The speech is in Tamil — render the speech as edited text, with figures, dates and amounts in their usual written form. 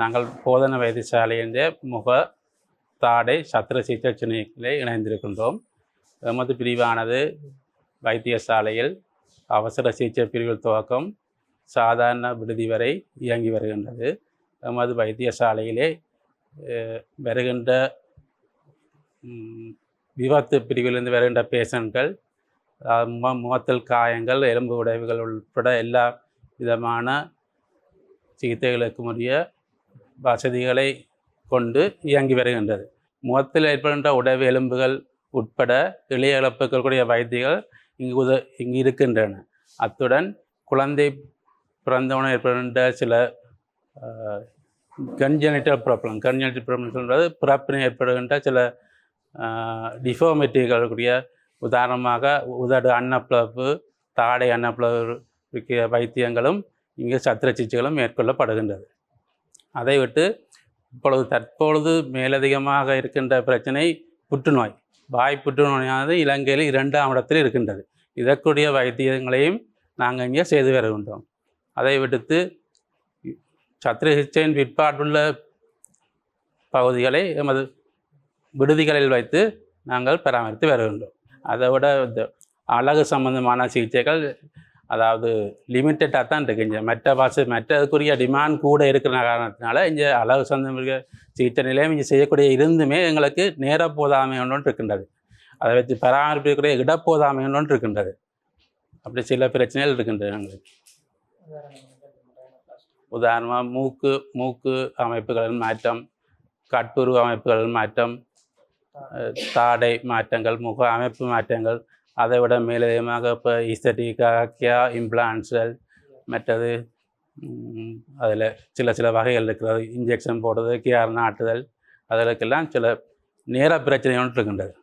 நாங்கள் போதனா வைத்தியசாலையின் முக தாடை சத்திர சிகிச்சை நிலையத்திலே இணைந்திருக்கின்றோம். எமது பிரிவானது வைத்தியசாலையில் அவசர சிகிச்சை பிரிவில் துவக்கம் சாதாரண விடுதி வரை இயங்கி வருகின்றது. எமது வைத்தியசாலையிலே வருகின்ற விபத்து பிரிவிலிருந்து வருகின்ற பேஷண்ட்கள் முகத்தில் காயங்கள், எலும்பு உடைவுகள் உட்பட எல்லா விதமான சிகிச்சைகளுக்கும் உரிய வசதிகளை கொண்டு இயங்கி வருகின்றது. முகத்தில் ஏற்படுகின்ற உடைவு எலும்புகள் உட்பட இளைய இழப்புகளுடைய வைத்தியர்கள் இங்கு இருக்கின்றன. அத்துடன் குழந்தை பிறந்தவுடன் ஏற்படுகின்ற சில கன்ஜெனிட்டல் ப்ராப்ளம் சொல்வது பிறப்பினை ஏற்படுகின்ற சில டிஃபார்மிட்டிகளுடைய உதாரணமாக உதடு அன்னப்பிளவு, தாடை அன்னப்பிளவு வைத்தியங்களும் இங்கு சத்திர சிகிச்சைகளும் மேற்கொள்ளப்படுகின்றது. அதை விட்டு தற்பொழுது மேலதிகமாக இருக்கின்ற பிரச்சனை புற்றுநோய். வாய் புற்றுநோயானது இலங்கையில் 2ஆம் இடத்தில் இருக்கின்றது. இதற்குரிய வைத்தியங்களையும் நாங்கள் இங்கே செய்து வருகின்றோம். அதை விடுத்து சத்திர சிகிச்சையின் பிற்பாடுள்ள பகுதிகளை எமது விடுதிகளில் வைத்து நாங்கள் பராமரித்து வருகின்றோம். அதை விட அழகு சம்பந்தமான சிகிச்சைகள் அதாவது லிமிட்டடாக தான் இருக்குங்க. மற்றதுக்குரிய டிமாண்ட் கூட இருக்கிற காரணத்தினால இங்கே அழகு சம்பந்த சிகிச்சை நிலையம் இங்கே செய்யக்கூடிய இருந்துமே எங்களுக்கு நேர போதாமை ஒன்று இருக்கின்றது. அதை வச்சு பராமரிக்கக்கூடிய இடப்போதாமை ஒன்று இருக்கின்றது. அப்படி சில பிரச்சனைகள் இருக்கின்றது எங்களுக்கு. உதாரணமாக மூக்கு அமைப்புகளின் மாற்றம், கட்புரு அமைப்புகளின் மாற்றம், தாடை மாற்றங்கள், முக அமைப்பு மாற்றங்கள், அதை விட மேலதிகமாக இப்போ ஈஸ்தட்டிக்காக்கியா இம்ப்ளான்ட்ஸுகள், மற்றது அதில் சில வகைகள் இருக்கிறது. இன்ஜெக்ஷன் போடுறது, கியார் நாட்டுதல், அதற்கெல்லாம் சில நேர பிரச்சனை ஒன்று இருக்கின்றது.